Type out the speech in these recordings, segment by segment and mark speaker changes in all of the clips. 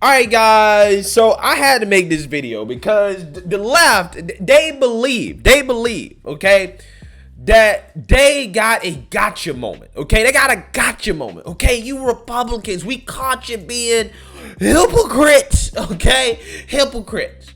Speaker 1: All right, guys. So I had to make this video because the left, they believe, okay, that they got a gotcha moment. Okay, they got a gotcha moment. Okay, you Republicans, we caught you being hypocrites. Okay, hypocrites,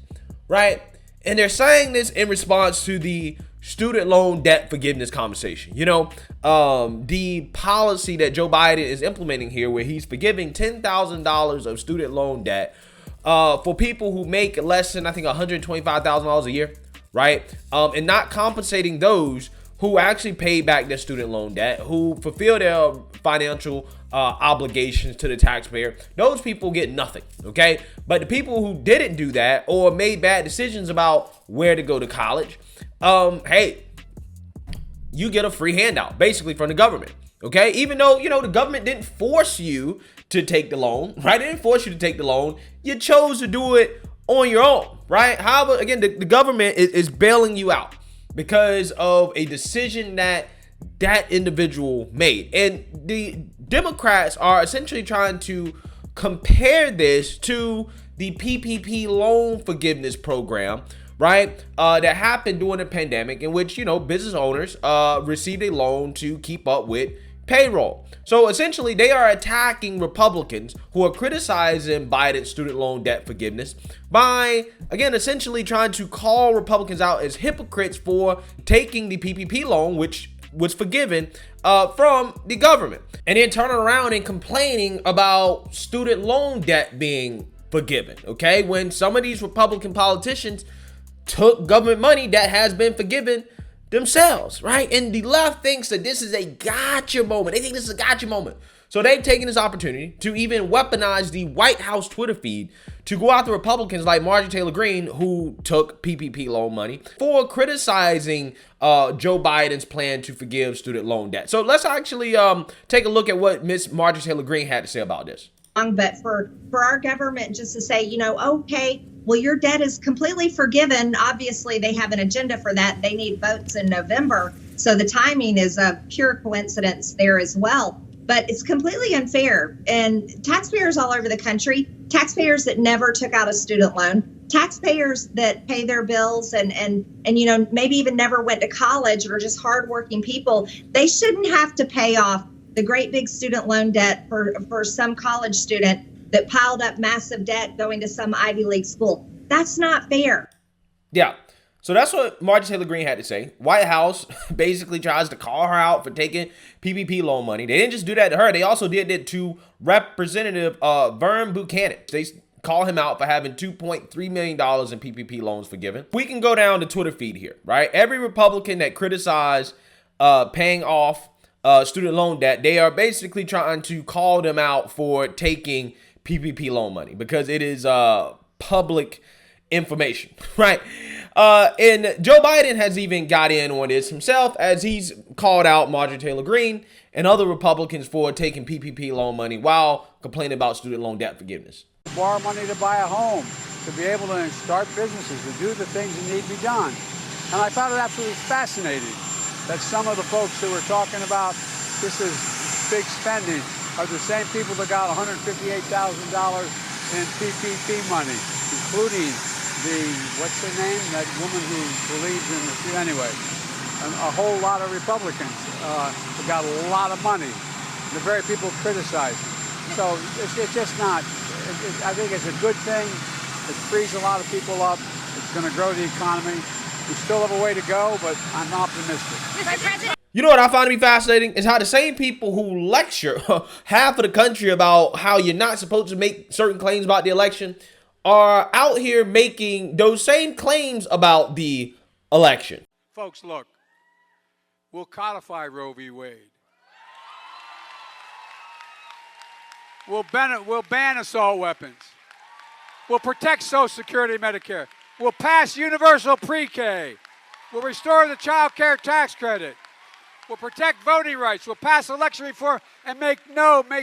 Speaker 1: right? And they're saying this in response to the student loan debt forgiveness conversation. You know, the policy that Joe Biden is implementing here, where he's forgiving $10,000 of student loan debt for people who make less than, I think, $125,000 a year, right? And not compensating those who actually paid back their student loan debt, who fulfill their financial obligations to the taxpayer. Those people get nothing, okay? But the people who didn't do that or made bad decisions about where to go to college, hey, you get a free handout basically from the government. Okay, even though, you know, the government didn't force you to take the loan, right? They didn't force you to take the loan. You chose to do it on your own, right? However, again, the government is bailing you out because of a decision that individual made. And the Democrats are essentially trying to compare this to the PPP loan forgiveness program, right? That happened during the pandemic, in which, you know, business owners received a loan to keep up with payroll. So essentially, they are attacking Republicans who are criticizing Biden's student loan debt forgiveness by, again, essentially trying to call Republicans out as hypocrites for taking the PPP loan, which was forgiven from the government, and then turning around and complaining about student loan debt being forgiven, okay? When some of these Republican politicians took government money that has been forgiven themselves, right? And the left thinks that this is a gotcha moment. They think this is a gotcha moment. So they've taken this opportunity to even weaponize the White House Twitter feed to go after Republicans like Marjorie Taylor Greene, who took PPP loan money, for criticizing Joe Biden's plan to forgive student loan debt. So let's actually take a look at what Miss Marjorie Taylor Greene had to say about this.
Speaker 2: But for our government just to say, you know, okay, well, your debt is completely forgiven. Obviously, they have an agenda for that. They need votes in November. So the timing is a pure coincidence there as well. But it's completely unfair. And taxpayers all over the country, taxpayers that never took out a student loan, taxpayers that pay their bills and you know, maybe even never went to college or just hardworking people, they shouldn't have to pay off the great big student loan debt for some college student that piled up massive debt going to some Ivy League school. That's not fair.
Speaker 1: Yeah. So that's what Marjorie Taylor Greene had to say. White House basically tries to call her out for taking PPP loan money. They didn't just do that to her. They also did it to Representative Vern Buchanan. They call him out for having $2.3 million in PPP loans forgiven. We can go down the Twitter feed here, right? Every Republican that criticized paying off student loan debt, they are basically trying to call them out for taking PPP loan money because it is public information, right? And Joe Biden has even got in on this himself, as he's called out Marjorie Taylor Greene and other Republicans for taking PPP loan money while complaining about student loan debt forgiveness.
Speaker 3: Borrow money to buy a home, to be able to start businesses, to do the things that need to be done. And I found it absolutely fascinating that some of the folks who were talking about this is big spending are the same people that got $158,000 in PPP money, including what's her name? That woman who believes in the, anyway, a whole lot of Republicans who got a lot of money. The very people criticizing. So it's just not, I think it's a good thing. It frees a lot of people up. It's going to grow the economy. We still have a way to go, but I'm optimistic.
Speaker 4: Mr. President.
Speaker 1: You know what I find to be fascinating is how the same people who lecture half of the country about how you're not supposed to make certain claims about the election are out here making those same claims about the election.
Speaker 3: Folks, look, we'll codify Roe v. Wade. We'll ban assault weapons. We'll protect Social Security and Medicare. We'll pass universal pre-K. We'll restore the child care tax credit. We'll protect voting rights. We'll pass election reform and make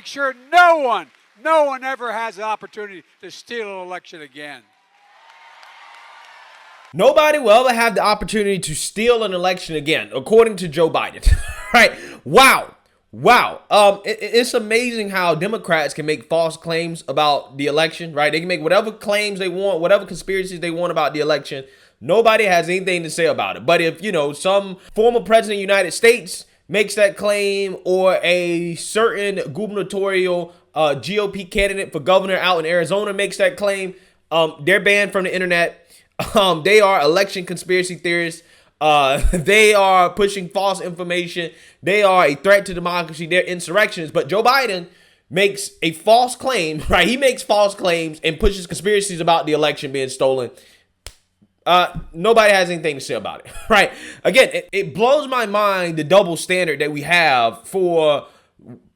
Speaker 3: sure no one ever has the opportunity to steal an election again.
Speaker 1: Nobody will ever have the opportunity to steal an election again, according to Joe Biden. Right? Wow. Wow. It's amazing how Democrats can make false claims about the election, right? They can make whatever claims they want, whatever conspiracies they want about the election. Nobody has anything to say about it. But if, some former president of the United States makes that claim, or a certain gubernatorial GOP candidate for governor out in Arizona makes that claim, they're banned from the internet. They are election conspiracy theorists. They are pushing false information. They are a threat to democracy. They're insurrectionists. But Joe Biden makes a false claim, right? He makes false claims and pushes conspiracies about the election being stolen. Nobody has anything to say about it, right? Again, it blows my mind, the double standard that we have for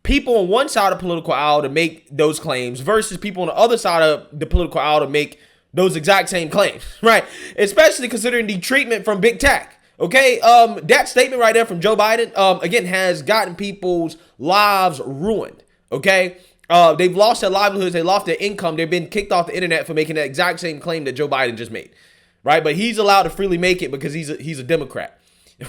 Speaker 1: people on one side of the political aisle to make those claims versus people on the other side of the political aisle to make those exact same claims, right? Especially considering the treatment from big tech. Okay, that statement right there from Joe Biden, again, has gotten people's lives ruined. Okay, they've lost their livelihoods, they lost their income, they've been kicked off the internet for making the exact same claim that Joe Biden just made, right? But he's allowed to freely make it because he's a Democrat,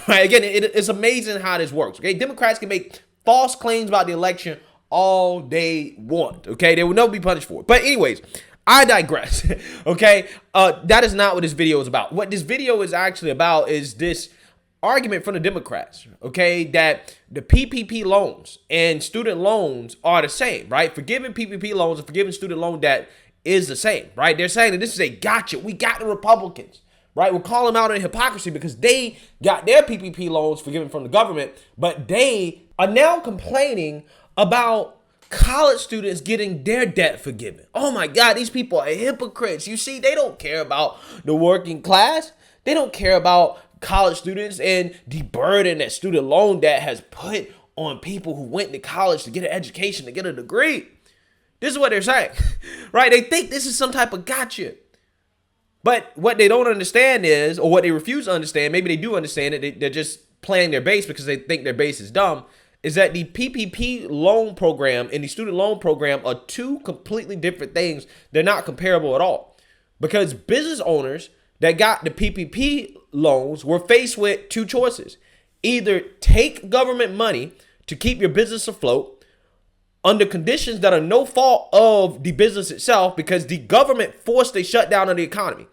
Speaker 1: right? Again, it's amazing how this works. Okay, Democrats can make false claims about the election all they want. Okay, they will never be punished for it. But anyways, I digress. Okay, that is not what this video is about. What this video is actually about is this argument from the Democrats, okay, that the PPP loans and student loans are the same, right? Forgiving PPP loans and forgiving student loan debt is the same, right? They're saying that this is a gotcha. We got the Republicans, right? We're calling them out on hypocrisy because they got their PPP loans forgiven from the government, but they are now complaining about college students getting their debt forgiven. Oh my God, these people are hypocrites. You see, they don't care about the working class. They don't care about college students and the burden that student loan debt has put on people who went to college to get an education, to get a degree. This is what they're saying, right? They think this is some type of gotcha. But what they don't understand is, or what they refuse to understand, maybe they do understand it, they're just playing their base because they think their base is dumb, is that the PPP loan program and the student loan program are two completely different things. They're not comparable at all. Because business owners that got the PPP loans were faced with two choices. Either take government money to keep your business afloat under conditions that are no fault of the business itself because the government forced a shutdown of the economy.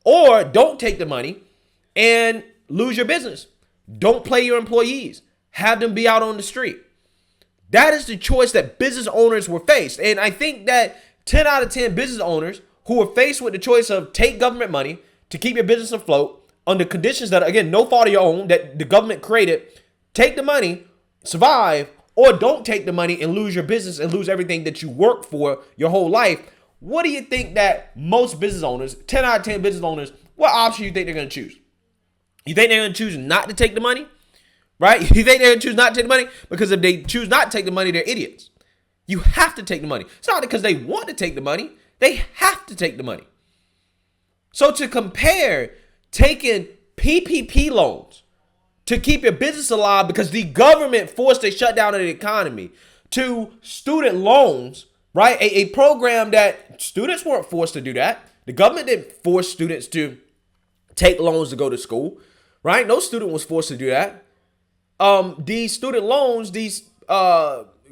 Speaker 1: Or don't take the money and lose your business. Don't pay your employees. Have them be out on the street. That is the choice that business owners were faced. And I think that 10 out of 10 business owners who were faced with the choice of take government money to keep your business afloat under conditions that are, again, no fault of your own, that the government created, take the money, survive, or don't take the money and lose your business and lose everything that you worked for your whole life. What do you think that most business owners, 10 out of 10 business owners, what option do you think they're going to choose? You think they're going to choose not to take the money? Right? You think they're going to choose not to take the money? Because if they choose not to take the money, they're idiots. You have to take the money. It's not because they want to take the money. They have to take the money. So to compare taking PPP loans to keep your business alive because the government forced a shutdown of the economy to student loans, right? A program that students weren't forced to do that. The government didn't force students to take loans to go to school, right? No student was forced to do that. These student loans, these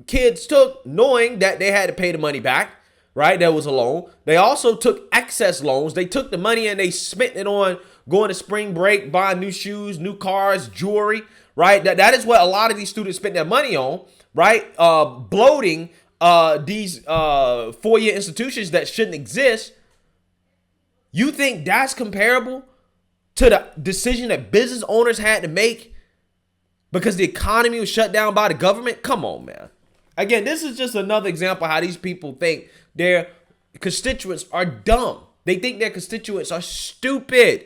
Speaker 1: kids took knowing that they had to pay the money back, right? That was a loan. They also took excess loans. They took the money and they spent it on going to spring break, buying new shoes, new cars, jewelry, right? That is what a lot of these students spent their money on, right? Bloating these four-year institutions that shouldn't exist. You think that's comparable to the decision that business owners had to make because the economy was shut down by the government? Come on, man. Again, this is just another example of how these people think their constituents are dumb. They think their constituents are stupid.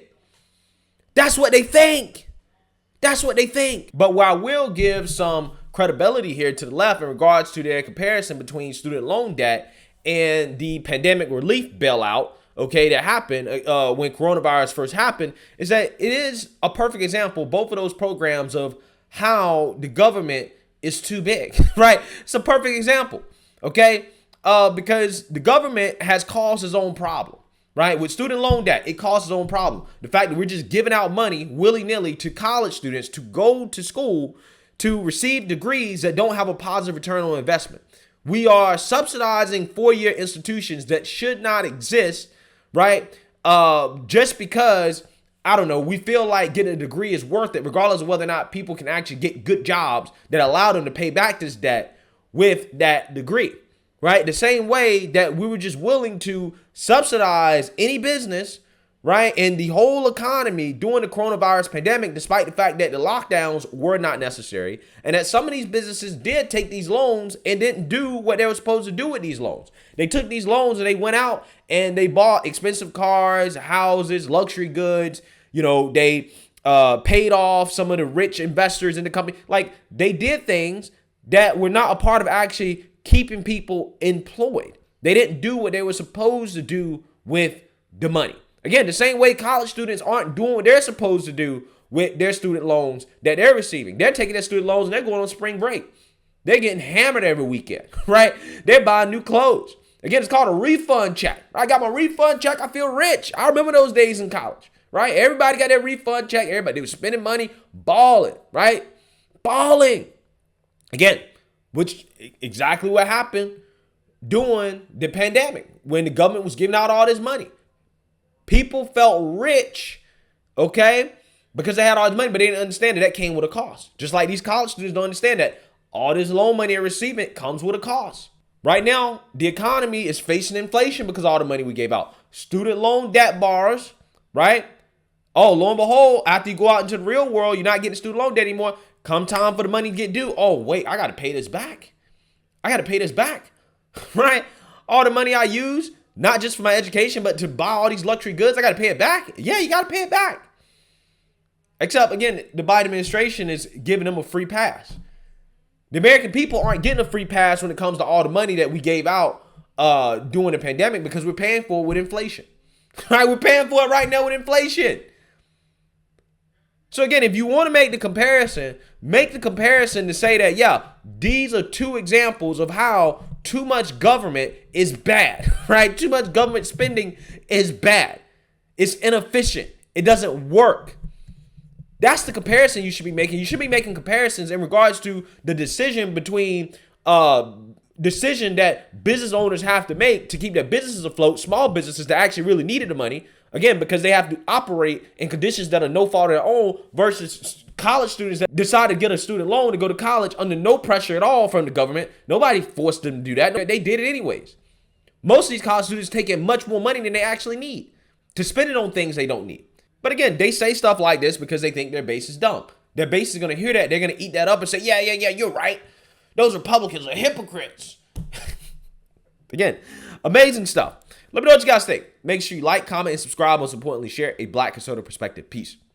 Speaker 1: That's what they think. That's what they think. But what I will give some credibility here to the left in regards to their comparison between student loan debt and the pandemic relief bailout, okay, that happened when coronavirus first happened, is that it is a perfect example, both of those programs, of how the government is too big, right? It's a perfect example, okay? Because the government has caused its own problem, right? With student loan debt, it caused its own problem. The fact that we're just giving out money willy-nilly to college students to go to school to receive degrees that don't have a positive return on investment. We are subsidizing four-year institutions that should not exist, right? Just because, I don't know, we feel like getting a degree is worth it, regardless of whether or not people can actually get good jobs that allow them to pay back this debt with that degree, right? The same way that we were just willing to subsidize any business, right, and the whole economy during the coronavirus pandemic, despite the fact that the lockdowns were not necessary, and that some of these businesses did take these loans and didn't do what they were supposed to do with these loans. They took these loans and they went out and they bought expensive cars, houses, luxury goods. You know, they paid off some of the rich investors in the company. Like, they did things that were not a part of actually keeping people employed. They didn't do what they were supposed to do with the money. Again, the same way college students aren't doing what they're supposed to do with their student loans that they're receiving. They're taking their student loans and they're going on spring break. They're getting hammered every weekend, right? They're buying new clothes. Again, it's called a refund check. I got my refund check. I feel rich. I remember those days in college, right? Everybody got their refund check. Everybody was spending money, balling, right? Balling. Again, which exactly what happened during the pandemic when the government was giving out all this money. People felt rich, okay, because they had all this money, but they didn't understand that came with a cost. Just like these college students don't understand that all this loan money they're receiving comes with a cost. Right now, the economy is facing inflation because of all the money we gave out. Student loan debt borrowers, right? Oh, lo and behold, after you go out into the real world, you're not getting student loan debt anymore. Come time for the money to get due. Oh, wait, I got to pay this back. I got to pay this back, right? All the money I use, not just for my education, but to buy all these luxury goods, I got to pay it back. Yeah, you got to pay it back. Except, again, the Biden administration is giving them a free pass. The American people aren't getting a free pass when it comes to all the money that we gave out during the pandemic because we're paying for it with inflation. Right? We're paying for it right now with inflation. So again, if you want to make the comparison to say that, yeah, these are two examples of how too much government is bad, right? Too much government spending is bad. It's inefficient. It doesn't work. That's the comparison you should be making. You should be making comparisons in regards to the decision that business owners have to make to keep their businesses afloat, small businesses that actually really needed the money. Again, because they have to operate in conditions that are no fault of their own versus college students that decide to get a student loan to go to college under no pressure at all from the government. Nobody forced them to do that. They did it anyways. Most of these college students take in much more money than they actually need to spend it on things they don't need. But again, they say stuff like this because they think their base is dumb. Their base is going to hear that. They're going to eat that up and say, yeah, you're right. Those Republicans are hypocrites. Again, amazing stuff. Let me know what you guys think. Make sure you like, comment, and subscribe. Most importantly, share a Black conservative perspective. Peace.